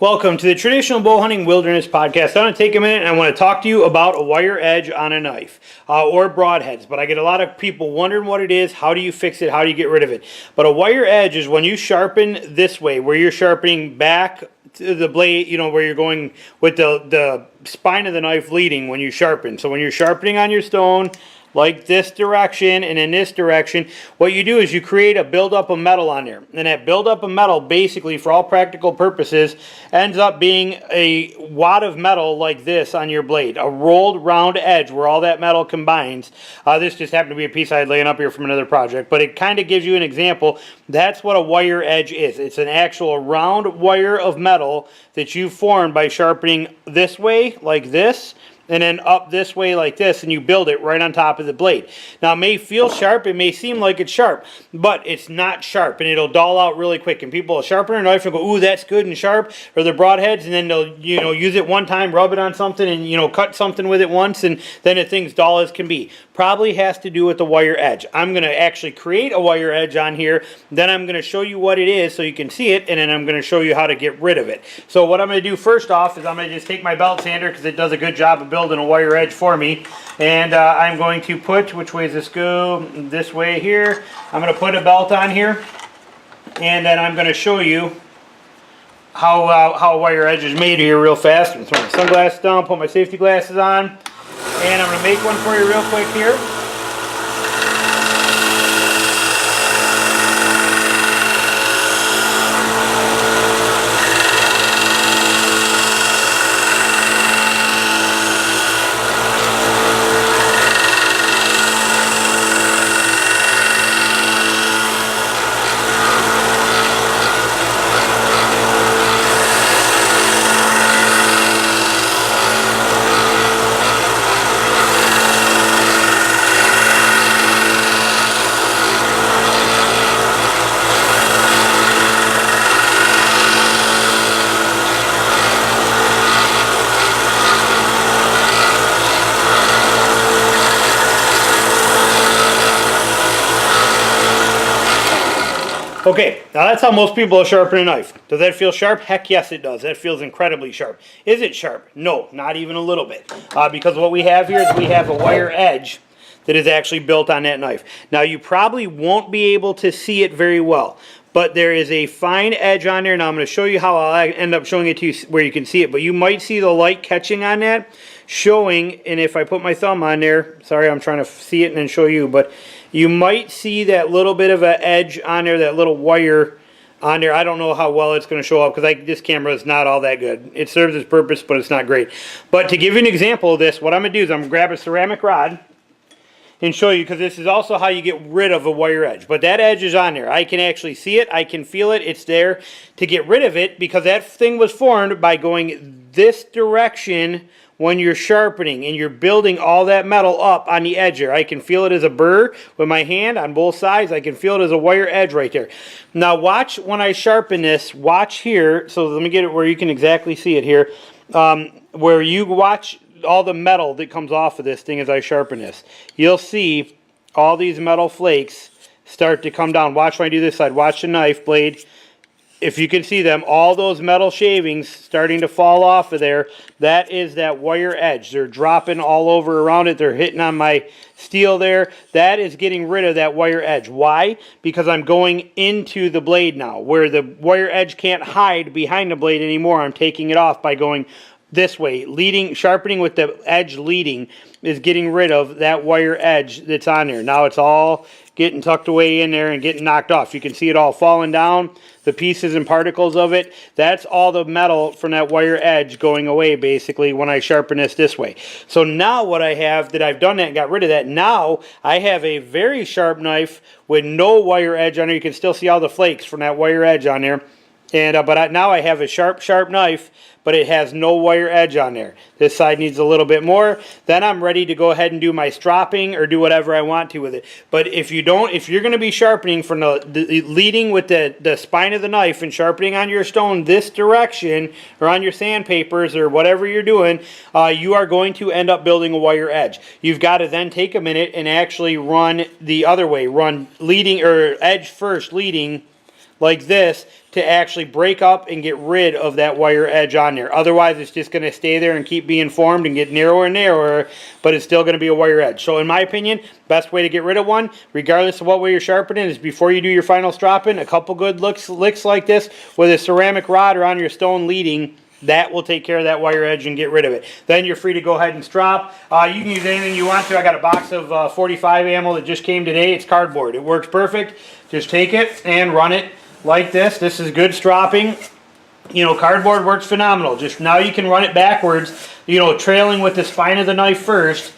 Welcome to the Traditional Bow Hunting Wilderness Podcast. I want to take a minute and I want to talk to you about a wire edge on a knife or broadheads. But I get a lot of people wondering what it is. How do you fix it? How do you get rid of it? But a wire edge is when you sharpen this way, where you're sharpening back to the blade, you know, where you're going with the spine of the knife leading when you sharpen. So when you're sharpening on your stone, like this direction and in this direction, what you do is you create a buildup of metal on there. And that buildup of metal, basically, for all practical purposes, ends up being a wad of metal like this on your blade. A rolled round edge where all that metal combines. This just happened to be a piece I had laying up here from another project. But it kind of gives you an example. That's what a wire edge is. It's an actual round wire of metal that you formed by sharpening this way, like this, and then up this way like this, and you build it right on top of the blade. Now, it may feel sharp, it may seem like it's sharp, but it's not sharp, and it'll dull out really quick. And people will sharpen their knife and go, ooh, that's good and sharp, or their broadheads, and then they'll, use it one time, rub it on something, and, cut something with it once, and then the thing's dull as can be. Probably has to do with the wire edge. I'm going to actually create a wire edge on here, then I'm going to show you what it is so you can see it, and then I'm going to show you how to get rid of it. So what I'm going to do first off is I'm going to just take my belt sander, because it does a good job of building a wire edge for me, and I'm going to put, which way does this go? This way here. I'm going to put a belt on here, and then I'm going to show you how a wire edge is made here real fast. I'm going to throw my sunglasses down, put my safety glasses on, and I'm going to make one for you real quick here. Okay, now that's how most people sharpen a knife. Does that feel sharp? Heck yes it does. That feels incredibly sharp. Is it sharp? No, not even a little bit. Because what we have here is we have a wire edge that is actually built on that knife. Now you probably won't be able to see it very well, but there is a fine edge on there. Now I'm going to show you how I'll end up showing it to you where you can see it, but you might see the light catching on that, showing, and if I put my thumb on there, sorry I'm trying to see it and then show you, but you might see that little bit of an edge on there, that little wire on there. I don't know how well it's going to show up because this camera is not all that good. It serves its purpose, but it's not great. But to give you an example of this, what I'm going to do is I'm going to grab a ceramic rod and show you, because this is also how you get rid of a wire edge. But that edge is on there. I can actually see it. I can feel it. It's there. To get rid of it, because that thing was formed by going this direction when you're sharpening and you're building all that metal up on the edge here. I can feel it as a burr with my hand on both sides. I can feel it as a wire edge right there. Now watch when I sharpen this. Watch here. So let me get it where you can exactly see it here. Where you watch all the metal that comes off of this thing as I sharpen this. You'll see all these metal flakes start to come down. Watch when I do this side. Watch the knife blade. If you can see them, all those metal shavings starting to fall off of there, that is that wire edge. They're dropping all over around it. They're hitting on my steel there. That is getting rid of that wire edge. Why? Because I'm going into the blade now, where the wire edge can't hide behind the blade anymore. I'm taking it off by going this way. Sharpening with the edge leading is getting rid of that wire edge that's on there. Now it's all getting tucked away in there and getting knocked off. You can see it all falling down, the pieces and particles of it. That's all the metal from that wire edge going away, basically, when I sharpen this way. So now what I have, that I've done that and got rid of that, now I have a very sharp knife with no wire edge on there. You can still see all the flakes from that wire edge on there. And now I have a sharp knife, but it has no wire edge on there. This side needs a little bit more. Then I'm ready to go ahead and do my stropping or do whatever I want to with it. But if you're going to be sharpening from the leading with the spine of the knife and sharpening on your stone this direction, or on your sandpapers or whatever you're doing, you are going to end up building a wire edge. You've got to then take a minute and actually run the other way. Run leading, or edge first, leading like this to actually break up and get rid of that wire edge on there. Otherwise, it's just going to stay there and keep being formed and get narrower and narrower, but it's still going to be a wire edge. So in my opinion, best way to get rid of one, regardless of what way you're sharpening, is before you do your final stropping, a couple good licks like this with a ceramic rod or on your stone leading. That will take care of that wire edge and get rid of it. Then you're free to go ahead and strop. You can use anything you want to. I got a box of 45 ammo that just came today. It's cardboard. It works perfect. Just take it and run it like this. This is good stropping. You know, cardboard works phenomenal. Just now you can run it backwards, you know, trailing with the spine of the knife first.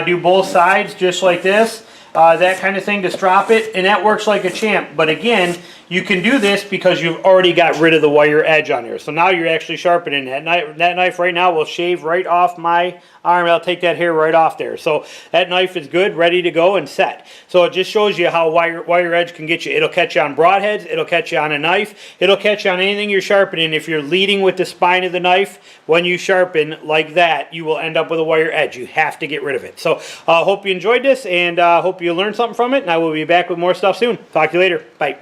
Do both sides just like this. That kind of thing to strop it, and that works like a champ. But again, you can do this because you've already got rid of the wire edge on there. So now you're actually sharpening that knife. That knife right now will shave right off my arm. I'll take that hair right off there. So that knife is good, ready to go and set. So it just shows you how wire edge can get you. It'll catch you on broadheads. It'll catch you on a knife. It'll catch you on anything you're sharpening. If you're leading with the spine of the knife, when you sharpen like that, you will end up with a wire edge. You have to get rid of it. So hope you enjoyed this, and hope you learned something from it. And I will be back with more stuff soon. Talk to you later. Bye.